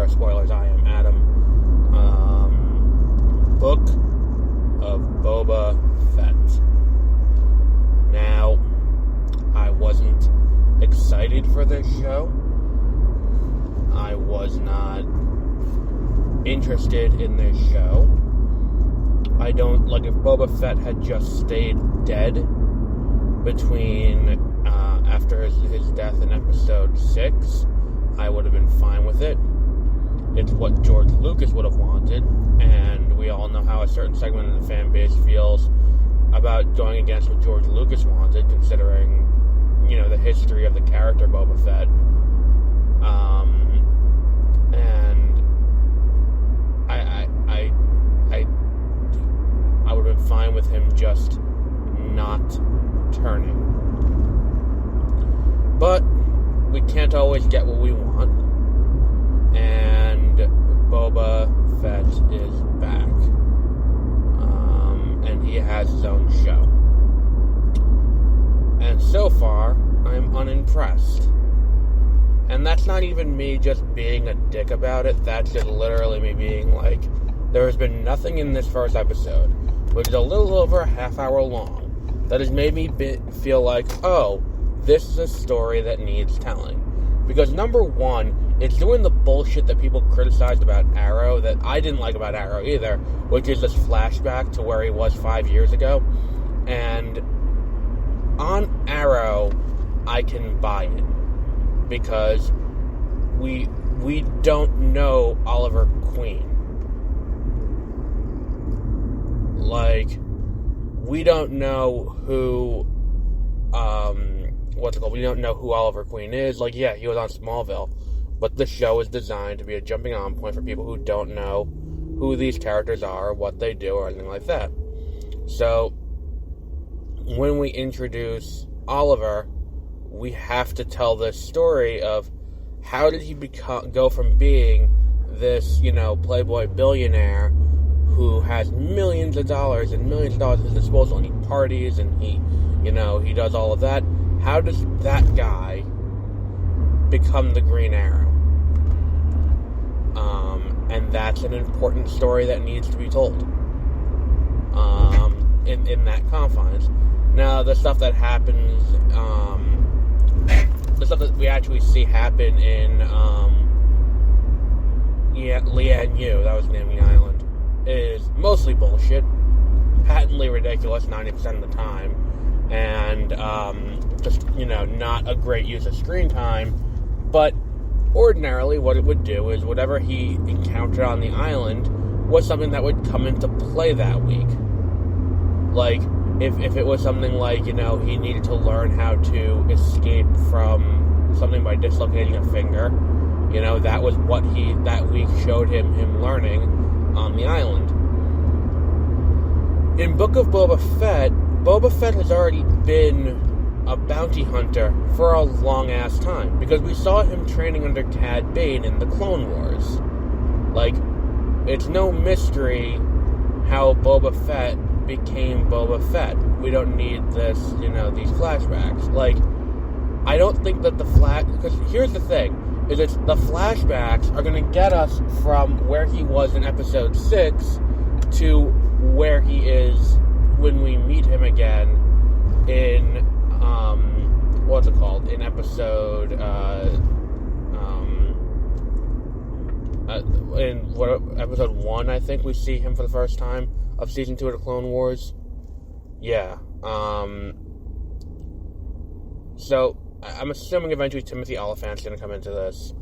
zero spoilers. I am Adam. Book of Boba Fett. Now, I wasn't excited for this show. I was not interested in this show. I don't, like, if Boba Fett had just stayed dead between, after his death in episode 6, I would have been fine with it. It's what George Lucas would have wanted, and we all know how a certain segment of the fan base feels about going against what George Lucas wanted, considering, you know, the history of the character Boba Fett. And I would have been fine with him just not turning. But we can't always get what we want, and Boba Fett is back. And he has his own show. And so far, I'm unimpressed. And that's not even me just being a dick about it. That's just literally me being like, there has been nothing in this first episode, which is a little over a half hour long, that has made me feel like, oh, this is a story that needs telling. Because number one, it's doing the bullshit that people criticized about Arrow, that I didn't like about Arrow either, which is this flashback to where he was 5 years ago. And on Arrow, I can buy it. Because we don't know Oliver Queen. Like, we don't know who, we don't know who Oliver Queen is. Like, yeah, he was on Smallville, but the show is designed to be a jumping on point for people who don't know who these characters are, what they do, or anything like that. So, when we introduce Oliver, we have to tell this story of how did he go from being this, playboy billionaire who has millions of dollars at his disposal, and he parties, and he does all of that. How does that guy become the Green Arrow? And that's an important story that needs to be told in that confines. Now, the stuff that happens, the stuff that we actually see happen in Lian Yu, that was the name of the island, is mostly bullshit, patently ridiculous 90% of the time, and just, not a great use of screen time. But ordinarily what it would do is whatever he encountered on the island was something that would come into play that week. Like, if it was something like, he needed to learn how to escape from something by dislocating a finger, that was what that week showed him learning on the island. In Book of Boba Fett has already been a bounty hunter for a long-ass time, because we saw him training under Cad Bane in the Clone Wars. Like, it's no mystery how Boba Fett became Boba Fett. We don't need this, these flashbacks. Like, I don't think that because here's the thing, is it's the flashbacks are going to get us from where he was in episode 6 to where he is when we meet him again in, in episode, episode 1, I think we see him for the first time of season 2 of the Clone Wars. Yeah. So, I'm assuming eventually Timothy Oliphant's gonna come into this.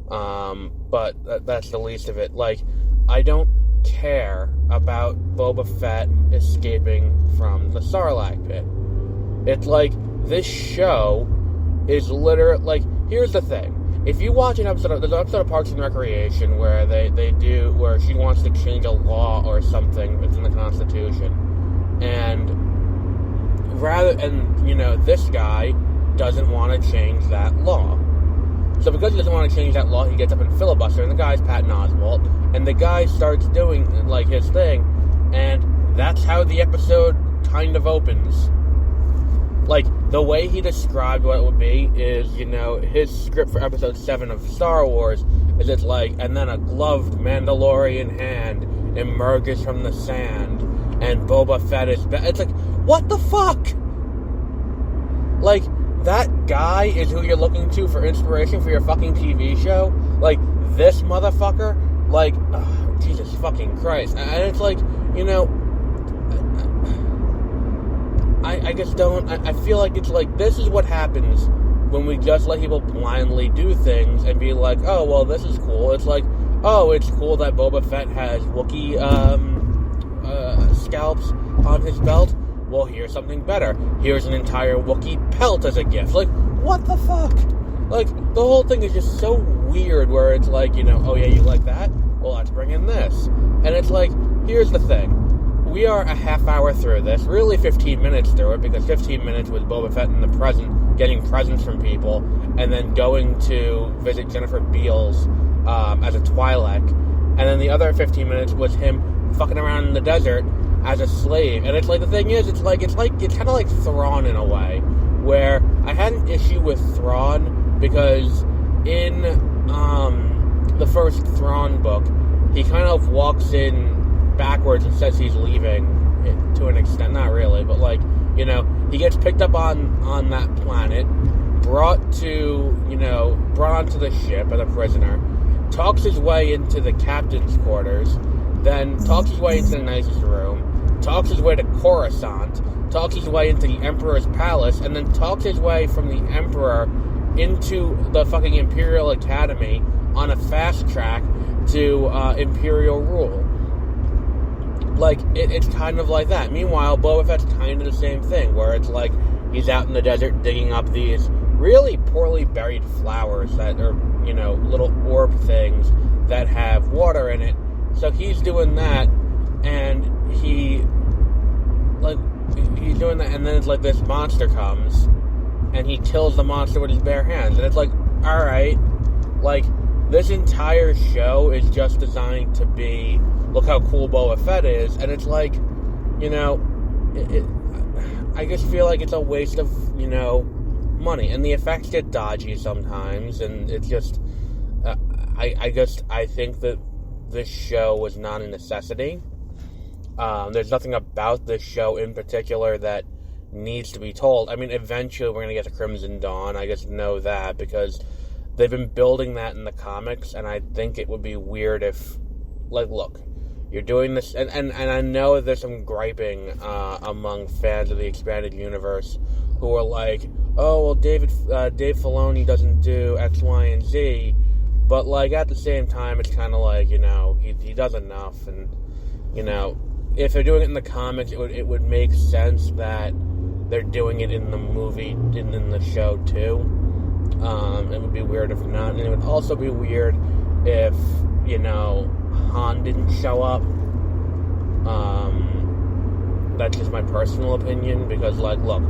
But that's the least of it. Like, I don't care about Boba Fett escaping from the Sarlacc pit. It's like, this show is literally, like, here's the thing. If you watch there's an episode of Parks and Recreation where where she wants to change a law or something within the Constitution. And this guy doesn't want to change that law. So because he doesn't want to change that law, he gets up and filibuster, and the guy's Patton Oswalt, and the guy starts doing, his thing, and that's how the episode kind of opens. Like, the way he described what it would be is, his script for episode 7 of Star Wars is it's like, and then a gloved Mandalorian hand emerges from the sand, and Boba Fett is it's like, what the fuck? Like, that guy is who you're looking to for inspiration for your fucking TV show? Like, this motherfucker? Like, oh, Jesus fucking Christ. And it's like, you know, I just don't, I feel like it's like, this is what happens when we just let people blindly do things and be like, oh, well, this is cool. It's like, oh, it's cool that Boba Fett has Wookiee, scalps on his belt. Well, here's something better. Here's an entire Wookiee pelt as a gift. Like, what the fuck? Like, the whole thing is just so weird where it's like, you know, oh yeah, you like that? Well, let's bring in this. And it's like, here's the thing. We are a half hour through this, really 15 minutes through it, because 15 minutes was Boba Fett in the present, getting presents from people, and then going to visit Jennifer Beals as a Twi'lek. And then the other 15 minutes was him fucking around in the desert as a slave. And it's like, the thing is, it's kind of like Thrawn in a way, where I had an issue with Thrawn because in the first Thrawn book, he kind of walks in backwards and says he's leaving, to an extent, not really, but like, you know, he gets picked up on that planet, brought onto the ship as a prisoner, talks his way into the captain's quarters, then talks his way into the nicest room, talks his way to Coruscant, talks his way into the Emperor's palace, and then talks his way from the Emperor into the fucking Imperial Academy on a fast track to Imperial rule. Like, it's kind of like that. Meanwhile, Boba Fett's kind of the same thing, where it's like, he's out in the desert digging up these really poorly buried flowers that are, you know, little orb things that have water in it. So he's doing that, and he's doing that, and then it's like this monster comes, and he kills the monster with his bare hands, and it's like, alright, like, this entire show is just designed to be, look how cool Boba Fett is, and it's like, you know, I just feel like it's a waste of, you know, money, and the effects get dodgy sometimes, and it's just, I think that this show was not a necessity. There's nothing about this show in particular that needs to be told. I mean, eventually we're going to get to Crimson Dawn, I just know that, because they've been building that in the comics, and I think it would be weird if, like, look, you're doing this, and I know there's some griping among fans of the expanded universe who are like, oh, well, Dave Filoni doesn't do X, Y, and Z, but, like, at the same time, it's kind of like, you know, he does enough, and, you know, if they're doing it in the comics, it would make sense that they're doing it in the movie, in the show, too. It would be weird if not, and it would also be weird if, you know, Han didn't show up. That's just my personal opinion, because, like, look,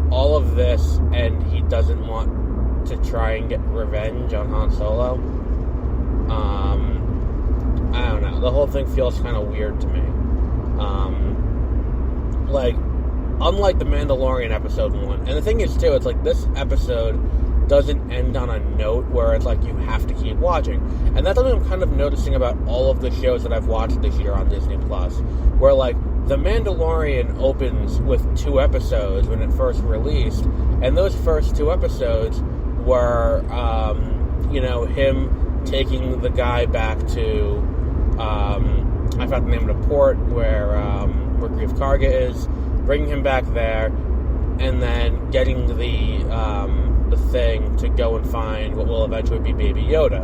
all of this, and he doesn't want to try and get revenge on Han Solo. I don't know, the whole thing feels kind of weird to me. Like, unlike the Mandalorian episode 1, and the thing is, too, it's like, this episode doesn't end on a note where it's like you have to keep watching. And that's something I'm kind of noticing about all of the shows that I've watched this year on Disney+, where, like, The Mandalorian opens with 2 episodes when it first released, and those first 2 episodes were, you know, him taking the guy back to, I forgot the name of the port where Grief Karga is, bringing him back there, and then getting the thing to go and find what will eventually be Baby Yoda.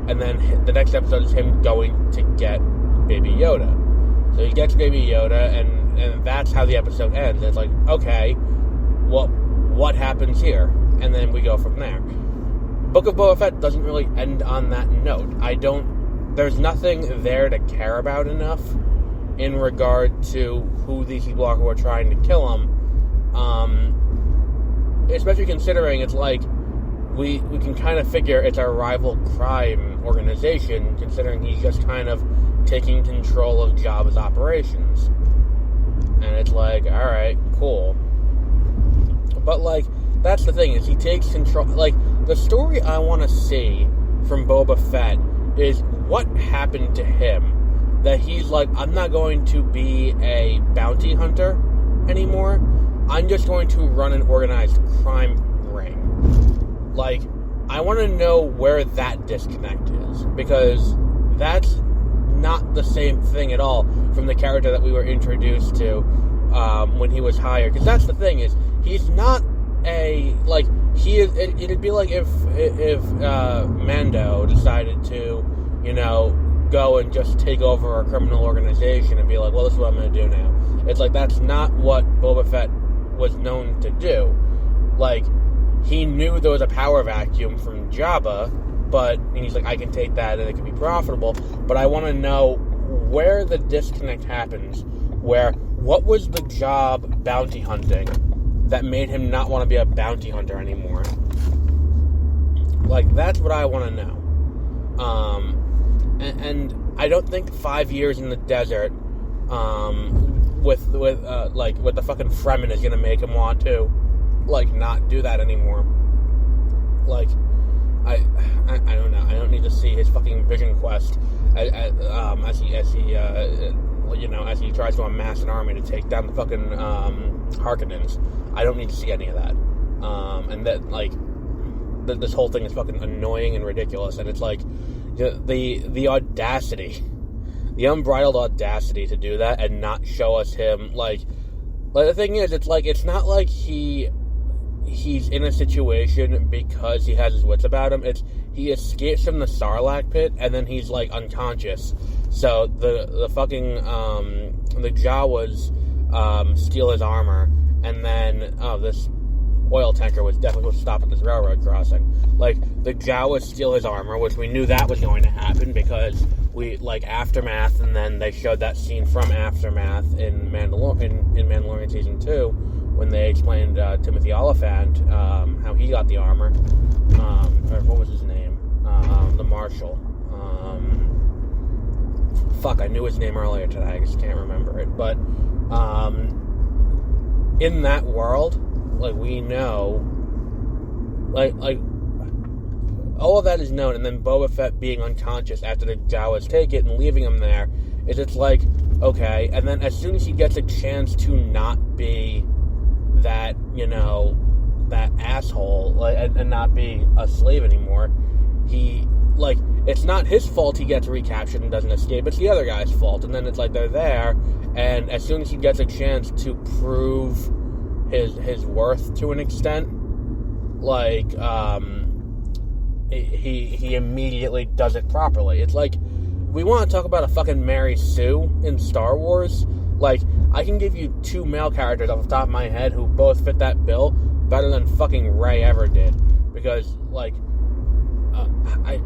And then the next episode is him going to get Baby Yoda. So he gets Baby Yoda, and that's how the episode ends. It's like, okay, well, what happens here? And then we go from there. Book of Boba Fett doesn't really end on that note. There's nothing there to care about enough in regard to who these people are who are trying to kill him. Especially considering it's like, we can kind of figure it's a rival crime organization, considering he's just kind of taking control of Jabba's operations. And it's like, alright, cool. But, like, that's the thing, is he takes control. Like, the story I want to see from Boba Fett is what happened to him that he's like, I'm not going to be a bounty hunter anymore. I'm just going to run an organized crime ring. Like, I want to know where that disconnect is, because that's not the same thing at all from the character that we were introduced to when he was hired. Because that's the thing, is he's not a, like, he is, it'd be like if Mando decided to, you know, go and just take over a criminal organization and be like, well, this is what I'm going to do now. It's like, that's not what Boba Fett was known to do. Like, he knew there was a power vacuum from Jabba, and he's like, I can take that and it can be profitable, but I want to know where the disconnect happens, what was the job bounty hunting that made him not want to be a bounty hunter anymore? Like, that's what I want to know. And I don't think 5 years in the desert, with the fucking Fremen is gonna make him want to, like, not do that anymore. Like, I don't know. I don't need to see his fucking vision quest as he tries to amass an army to take down the fucking Harkonnens. I don't need to see any of that. And that, like, this whole thing is fucking annoying and ridiculous. And it's like the audacity, the unbridled audacity to do that and not show us him. Like the thing is, it's like, it's not like he's in a situation because he has his wits about him. It's, he escapes from the Sarlacc pit and then he's, like, unconscious. So the fucking the Jawas steal his armor, and then this oil tanker was definitely supposed to stop at this railroad crossing. Like, the Jawas steal his armor, which we knew that was going to happen because we, like, Aftermath, and then they showed that scene from Aftermath in Mandalorian Season 2, when they explained Timothy Oliphant, how he got the armor. Or what was his name? The Marshal. I knew his name earlier today, I just can't remember it. But, in that world, like, we know, like, all of that is known, and then Boba Fett being unconscious after the Jawas take it and leaving him there, it's like, okay, and then as soon as he gets a chance to not be that, you know, that asshole, like, and not be a slave anymore, he, like, it's not his fault he gets recaptured and doesn't escape, it's the other guy's fault, and then it's like, they're there, and as soon as he gets a chance to prove his worth to an extent, like, he immediately does it properly. It's like, we want to talk about a fucking Mary Sue in Star Wars. Like, I can give you 2 male characters off the top of my head who both fit that bill better than fucking Rey ever did. Because, like, I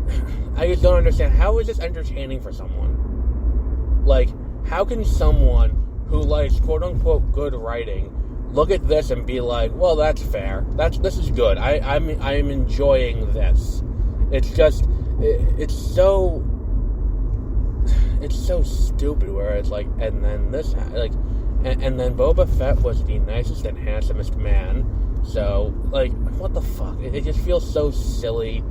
just don't understand. How is this entertaining for someone? Like, how can someone who likes quote-unquote good writing look at this and be like, well, that's fair. This is good. I'm enjoying this. It's just, it's so stupid where it's like, and then this, like, and then Boba Fett was the nicest and handsomest man. So, like, what the fuck? It just feels so silly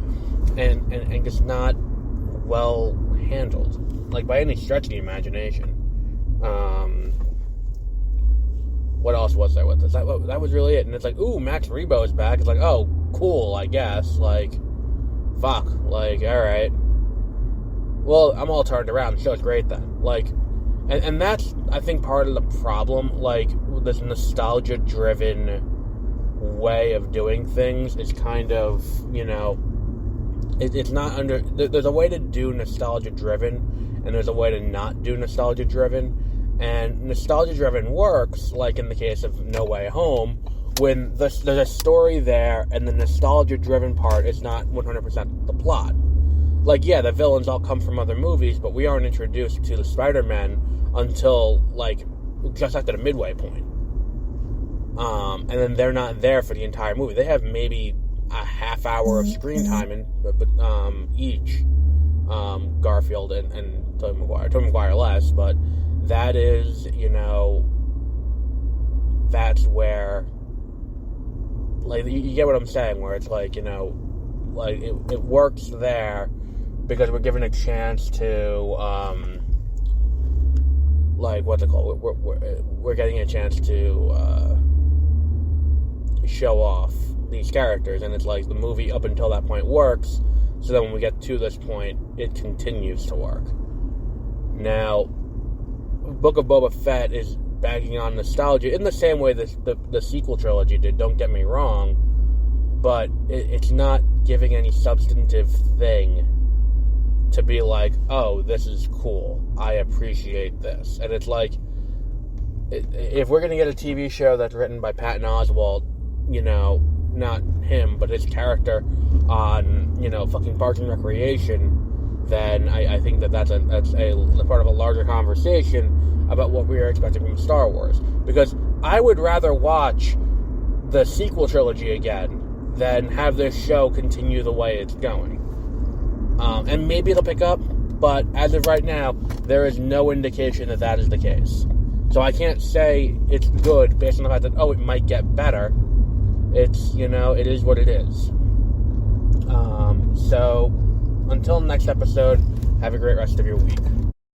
and just not well handled, like, by any stretch of the imagination. What else was there with this? That was really it. And it's like, ooh, Max Rebo is back. It's like, oh, cool, I guess. Like, fuck. Like, alright. Well, I'm all turned around. The show's great then. Like, and that's, I think, part of the problem. Like, this nostalgia-driven way of doing things is kind of, you know, it's not under... There's a way to do nostalgia-driven, and there's a way to not do nostalgia-driven. And nostalgia-driven works, like in the case of No Way Home, when there's a story there, and the nostalgia-driven part is not 100% the plot. Like, yeah, the villains all come from other movies, but we aren't introduced to the Spider-Men until, like, just after the midway point. And then they're not there for the entire movie. They have maybe a half hour of screen time in each, Garfield and Tobey Maguire. Tobey Maguire less, but that is, you know, that's where, like, you get what I'm saying, where it's like, you know, like, it works there, because we're given a chance to, we're getting a chance to show off these characters, and it's like the movie up until that point works, so then when we get to this point, it continues to work. Now, Book of Boba Fett is bagging on nostalgia in the same way the sequel trilogy did, don't get me wrong, but it's not giving any substantive thing to be like, oh, this is cool, I appreciate this. And it's like, if we're going to get a TV show that's written by Patton Oswalt, not him, but his character on, fucking Parks and Recreation, then I think that's a part of a larger conversation about what we are expecting from Star Wars. Because I would rather watch the sequel trilogy again than have this show continue the way it's going. And maybe it'll pick up, but as of right now, there is no indication that is the case. So I can't say it's good based on the fact that, it might get better. It's, it is what it is. So, until next episode, have a great rest of your week.